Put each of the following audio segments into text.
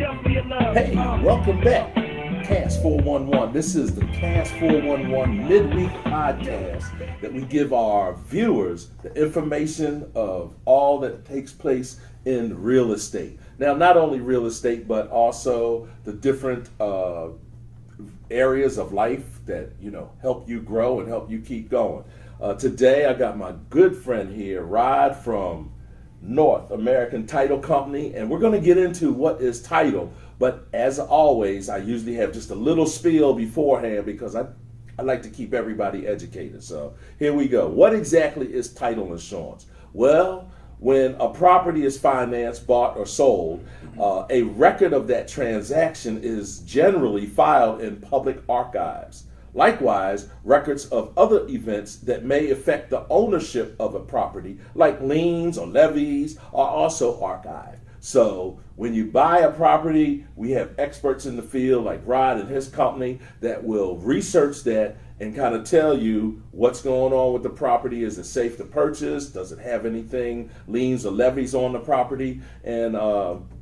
Hey, welcome back. KAS 411. This is the KAS 411 midweek podcast that we give our viewers the information of all that takes place in real estate. Now, not only real estate, but also the different areas of life that, help you grow and help you keep going. Today, I got my good friend here, Rod from North American Title Company, and we're going to get into what is title. But as always, I usually have just a little spiel beforehand because I like to keep everybody educated. So here we go. What exactly is title insurance? Well, when a property is financed, bought, or sold, a record of that transaction is generally filed in public archives. Likewise, records of other events that may affect the ownership of a property, like liens or levies, are also archived. So when you buy a property, we have experts in the field like Rod and his company that will research that and kind of tell you what's going on with the property. Is it safe to purchase? Does it have anything, liens or levies on the property? And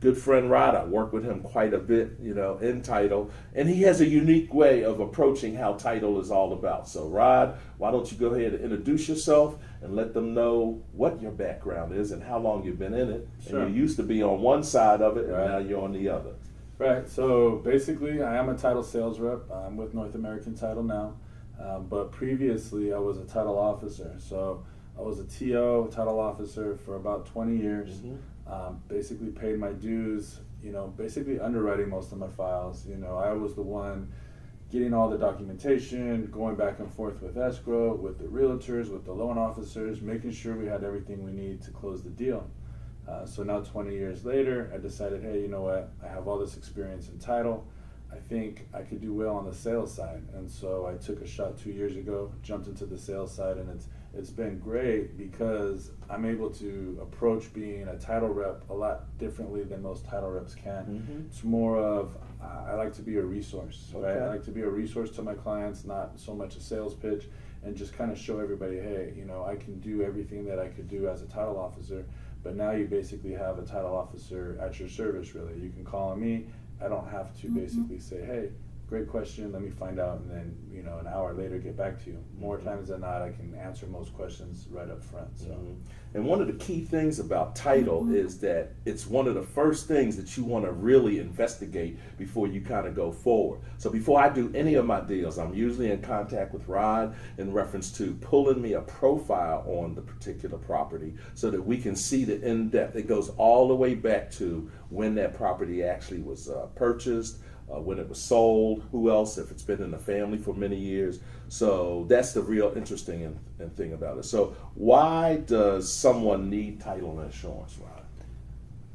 good friend Rod, I work with him quite a bit, in title. And he has a unique way of approaching how title is all about. So Rod, why don't you go ahead and introduce yourself and let them know what your background is and how long you've been in it. Sure. And you used to be on one side of it, and now you're on the other. Right. So basically, I am a title sales rep. I'm with North American Title now. But previously, I was a title officer. So I was a TO, title officer, for about 20 years. Mm-hmm. Basically paid my dues, basically underwriting most of my files. I was the one getting all the documentation, going back and forth with escrow, with the realtors, with the loan officers, making sure we had everything we need to close the deal. So now 20 years later, I decided, hey, you know what? I have all this experience in title. I think I could do well on the sales side. And so I took a shot 2 years ago, jumped into the sales side, and it's been great because I'm able to approach being a title rep a lot differently than most title reps can. Mm-hmm. It's more of, I like to be a resource, right? I like to be a resource to my clients, not so much a sales pitch, and just kind of show everybody, hey, I can do everything that I could do as a title officer, but now you basically have a title officer at your service, really. You can call on me. I don't have to basically say, hey, great question, let me find out, and then an hour later get back to you. More times than not, I can answer most questions right up front. So, and one of the key things about title is that it's one of the first things that you want to really investigate before you kind of go forward. So before I do any of my deals, I'm usually in contact with Rod in reference to pulling me a profile on the particular property so that we can see the in-depth. It goes all the way back to when that property actually was purchased, when it was sold, who else, if it's been in the family for many years. So that's the real interesting thing about it. So why does someone need title insurance,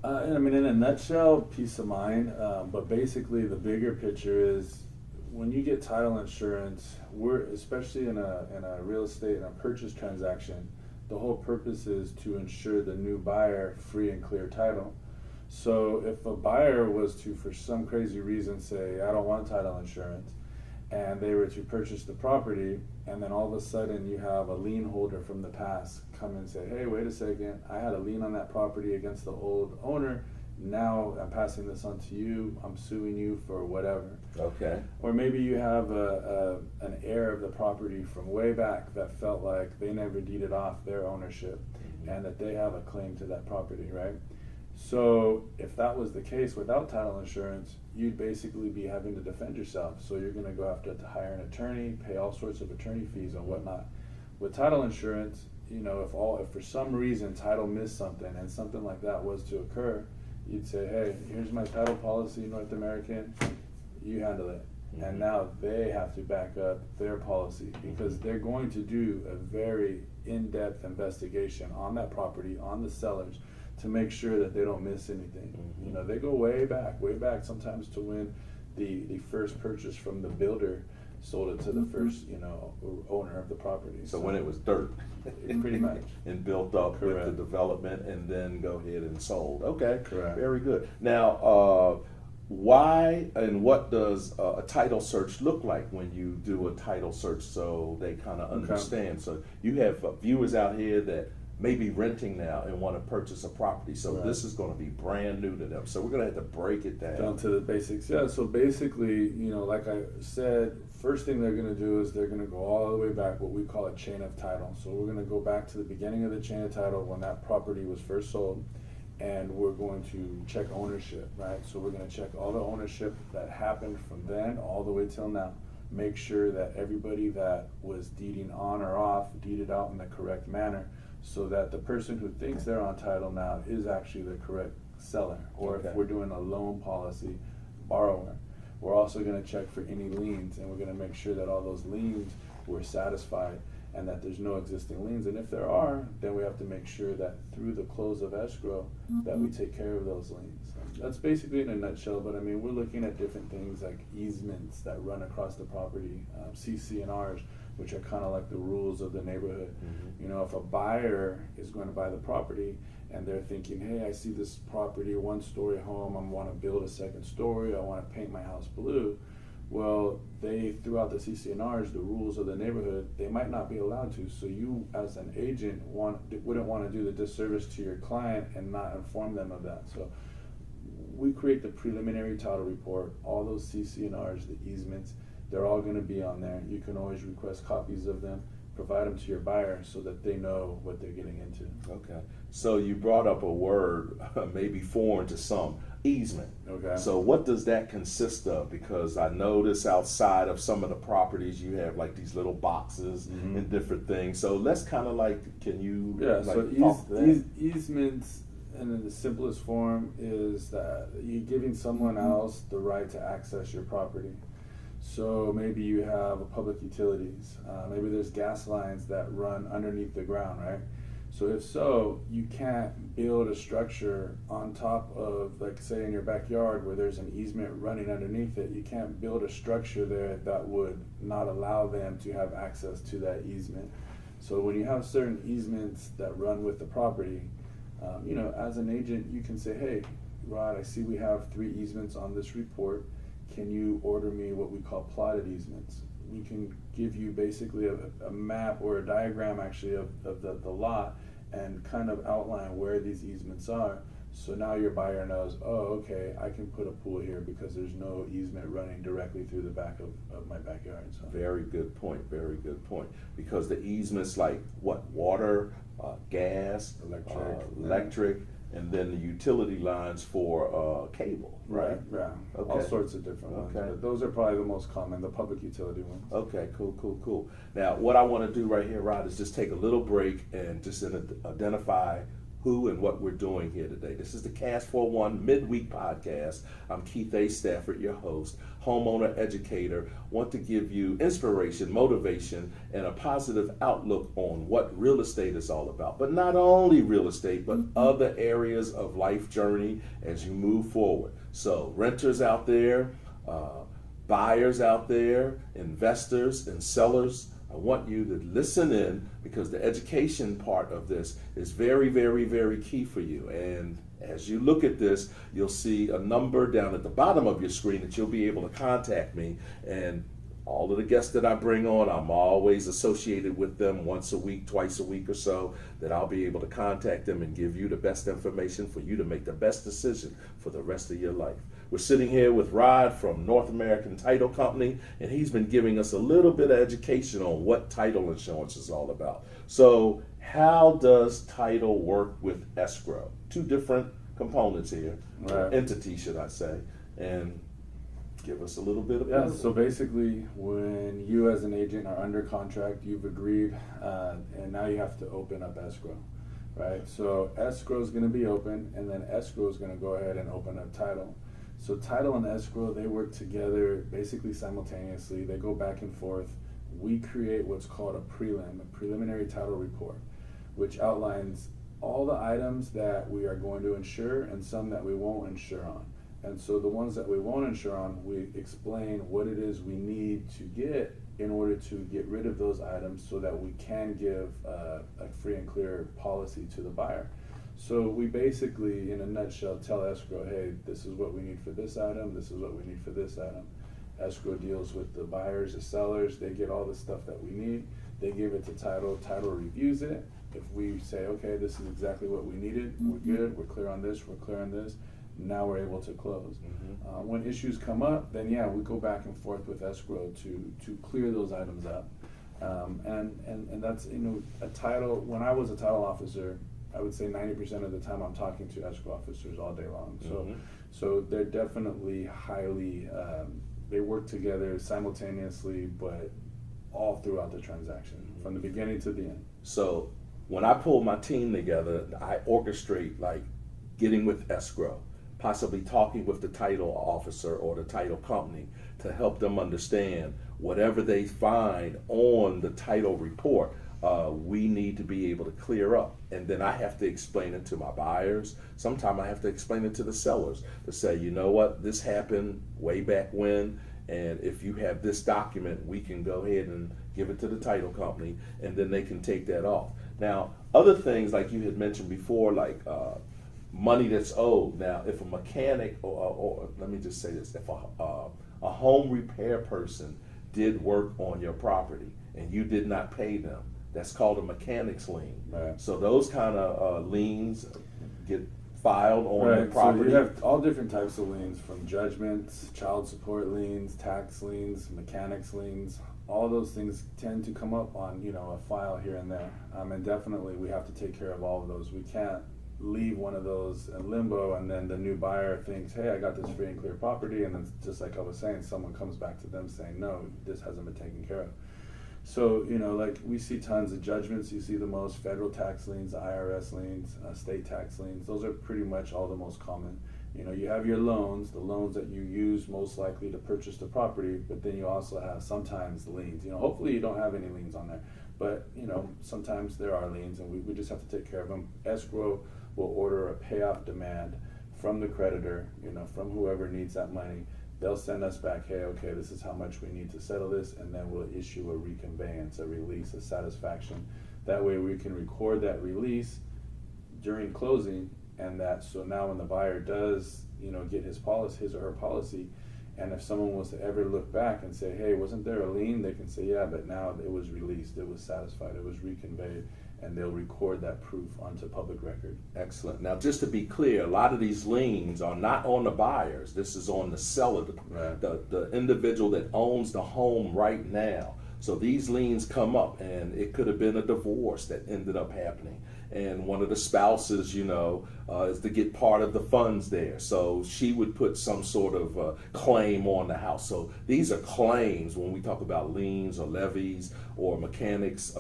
Rod? In a nutshell, peace of mind. But basically, the bigger picture is when you get title insurance, especially in a real estate and a purchase transaction, the whole purpose is to ensure the new buyer free and clear title. So if a buyer was to, for some crazy reason, say, I don't want title insurance, and they were to purchase the property, and then all of a sudden you have a lien holder from the past come and say, hey, wait a second, I had a lien on that property against the old owner, now I'm passing this on to you, I'm suing you for whatever. Okay. Or maybe you have an heir of the property from way back that felt like they never deeded off their ownership, and that they have a claim to that property, right? So if that was the case without title insurance, you'd basically be having to defend yourself. So you're going to go have to hire an attorney, pay all sorts of attorney fees and whatnot. With title insurance, if for some reason title missed something and something like that was to occur, you'd say, hey, here's my title policy, North American, you handle it. And now they have to back up their policy because they're going to do a very in-depth investigation on that property, on the sellers, to make sure that they don't miss anything. They go way back sometimes to when the first purchase from the builder sold it to the first, owner of the property. So when it was dirt. Pretty much. And built up with the development and then go ahead and sold. Okay. Correct. Very good. Now, why and what does a title search look like when you do a title search so they kind of understand? So you have viewers out here that maybe renting now and want to purchase a property. So Right. this is going to be brand new to them. So we're going to have to break it down. Down to the basics. Yeah, so basically, like I said, first thing they're going to do is they're going to go all the way back, what we call a chain of title. So we're going to go back to the beginning of the chain of title when that property was first sold, and we're going to check ownership, right? So we're going to check all the ownership that happened from then all the way till now. Make sure that everybody that was deeding on or off deeded out in the correct manner, so that the person who thinks they're on title now is actually the correct seller, or Okay. if we're doing a loan policy, borrower. We're also going to check for any liens, and we're going to make sure that all those liens were satisfied and that there's no existing liens. And if there are, then we have to make sure that through the close of escrow that we take care of those liens. That's basically in a nutshell, but I mean, we're looking at different things like easements that run across the property, CC&Rs, which are kind of like the rules of the neighborhood. If a buyer is going to buy the property and they're thinking, hey, I see this property, 1-story home, I want to build a second story, I want to paint my house blue. Well, they, throughout the CC&Rs, the rules of the neighborhood, they might not be allowed to. So you, as an agent, wouldn't want to do the disservice to your client and not inform them of that. So we create the preliminary title report, all those CC&Rs, the easements, they're all going to be on there. You can always request copies of them, provide them to your buyer so that they know what they're getting into. Okay. So you brought up a word, maybe foreign to some, easement. Okay. So what does that consist of? Because I notice outside of some of the properties you have like these little boxes and different things. So let's kind of can you talk to that? Easements in the simplest form is that you're giving someone else the right to access your property. So maybe you have a public utilities, maybe there's gas lines that run underneath the ground, right? So if so, you can't build a structure on top of, like say in your backyard where there's an easement running underneath it, you can't build a structure there that would not allow them to have access to that easement. So when you have certain easements that run with the property, as an agent, you can say, hey, Rod, I see we have 3 easements on this report. Can you order me what we call plotted easements? We can give you basically a map or a diagram actually of the lot and kind of outline where these easements are. So now your buyer knows, oh, okay, I can put a pool here because there's no easement running directly through the back of my backyard. So. Very good point, very good point. Because the easements like what? Water, gas, electric, and then the utility lines for cable, right? Yeah, Okay. All sorts of different ones. But those are probably the most common, the public utility ones. Okay, cool. Now, what I want to do right here, Rod, is just take a little break and just identify who and what we're doing here today. This is the KAS 41 Midweek Podcast. I'm Keith A. Stafford, your host, homeowner educator. Want to give you inspiration, motivation, and a positive outlook on what real estate is all about. But not only real estate, but other areas of life journey as you move forward. So renters out there, buyers out there, investors and sellers, I want you to listen in because the education part of this is very, very, very key for you. And as you look at this, you'll see a number down at the bottom of your screen that you'll be able to contact me. And all of the guests that I bring on, I'm always associated with them once a week, twice a week or so, that I'll be able to contact them and give you the best information for you to make the best decision for the rest of your life. We're sitting here with Rod from North American Title Company, and he's been giving us a little bit of education on what title insurance is all about. So how does title work with escrow? 2 different components here, Right. entities, should I say, and give us a little bit of So basically, when you as an agent are under contract, you've agreed, and now you have to open up escrow, right? So escrow is going to be open, and then escrow is going to go ahead and open up title. So title and escrow, they work together basically simultaneously. They go back and forth. We create what's called a preliminary title report, which outlines all the items that we are going to insure and some that we won't insure on. And so the ones that we won't insure on, we explain what it is we need to get in order to get rid of those items so that we can give a free and clear policy to the buyer. So we basically, in a nutshell, tell escrow, hey, this is what we need for this item, this is what we need for this item. Escrow deals with the buyers, the sellers, they get all the stuff that we need, they give it to title, title reviews it, If we say, okay, this is exactly what we needed, we're good, we're clear on this, we're clear on this, now we're able to close. When issues come up, then yeah, we go back and forth with escrow to clear those items up. And that's, a title, when I was a title officer, I would say 90% of the time I'm talking to escrow officers all day long. So they're definitely highly, they work together simultaneously, but all throughout the transaction, from the beginning to the end. So when I pull my team together, I orchestrate like getting with escrow, possibly talking with the title officer or the title company to help them understand whatever they find on the title report, we need to be able to clear up. And then I have to explain it to my buyers. Sometimes I have to explain it to the sellers to say, you know what, this happened way back when, and if you have this document, we can go ahead and give it to the title company, and then they can take that off. Now, other things like you had mentioned before, like money that's owed. Now, if a mechanic, or let me just say this, if a home repair person did work on your property and you did not pay them, that's called a mechanic's lien. Right. So those kind of liens get filed on the property. So you have all different types of liens, from judgments, child support liens, tax liens, mechanics liens. All those things tend to come up on a file here and there, and definitely we have to take care of all of those. We can't leave one of those in limbo and then the new buyer thinks, hey, I got this free and clear property, and then just like I was saying, someone comes back to them saying, no, this hasn't been taken care of. So, like we see tons of judgments. You see the most federal tax liens, IRS liens, state tax liens. Those are pretty much all the most common. You have your loans, the loans that you use most likely to purchase the property, but then you also have sometimes liens. Hopefully you don't have any liens on there, but sometimes there are liens, and we just have to take care of them. Escrow will order a payoff demand from the creditor, from whoever needs that money. They'll send us back, hey, okay, this is how much we need to settle this, and then we'll issue a reconveyance, a release, a satisfaction. That way we can record that release during closing, and so now when the buyer does, get his or her policy, and if someone was to ever look back and say, hey, wasn't there a lien? They can say, yeah, but now it was released, it was satisfied, it was reconveyed, and they'll record that proof onto public record. Excellent. Now, just to be clear, a lot of these liens are not on the buyers. This is on the seller, Right. the individual that owns the home right now. So these liens come up, and it could have been a divorce that ended up happening. And one of the spouses, is to get part of the funds there. So she would put some sort of claim on the house. So these are claims when we talk about liens or levies or mechanics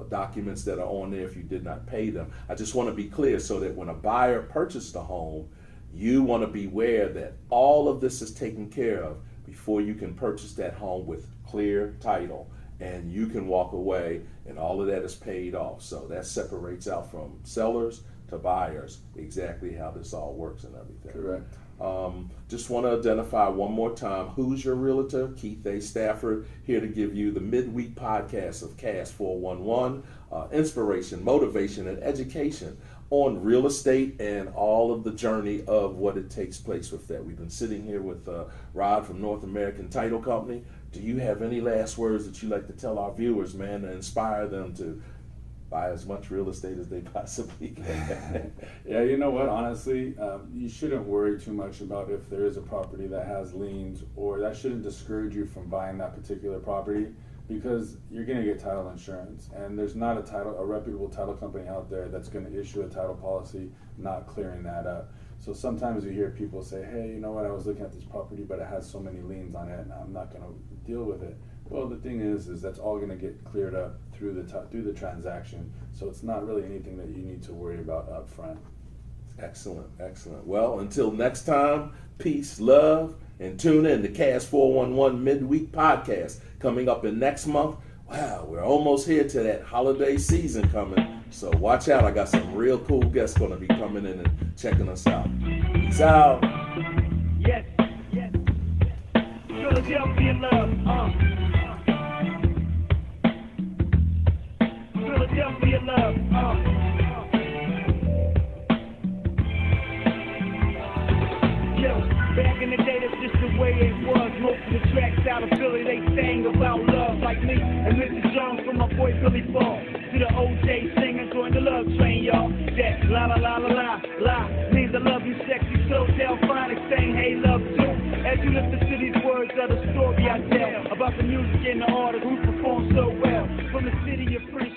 documents that are on there if you did not pay them. I just want to be clear so that when a buyer purchased a home, you want to be aware that all of this is taken care of before you can purchase that home with clear title, and you can walk away and all of that is paid off. So that separates out from sellers to buyers exactly how this all works and everything. Correct. Just want to identify one more time, who's your realtor? Keith A. Stafford, here to give you the midweek podcast of KAS 411, inspiration, motivation, and education on real estate and all of the journey of what it takes place with that. We've been sitting here with Rod from North American Title Company. Do you have any last words that you'd like to tell our viewers, man, to inspire them to buy as much real estate as they possibly can? Yeah, you know what, honestly, you shouldn't worry too much about if there is a property that has liens, or that shouldn't discourage you from buying that particular property, because you're going to get title insurance, and there's not a reputable title company out there that's going to issue a title policy not clearing that up. So sometimes you hear people say, hey, you know what, I was looking at this property, but it has so many liens on it, and I'm not going to deal with it. Well, the thing is that's all going to get cleared up through the transaction. So it's not really anything that you need to worry about up front. Excellent, excellent. Well, until next time, peace, love, and tune in to KAS 411 Midweek Podcast coming up in next month. Wow, we're almost here to that holiday season coming. So watch out. I got some real cool guests going to be coming in and checking us out. Peace out. Yes, yes. Philadelphia love, Philadelphia love, Yo, back in the day, that's just the way it was. Most of the tracks out of Philly, they sang about love like me. And Mr. Jones from my boy Billy Ball to the OJ singers or the love train, y'all. That la la la la la la means I love you, sexy, so fine, saying hey, love too. As you listen to these words of the story I tell about the music and the artists who perform so well from the city of free.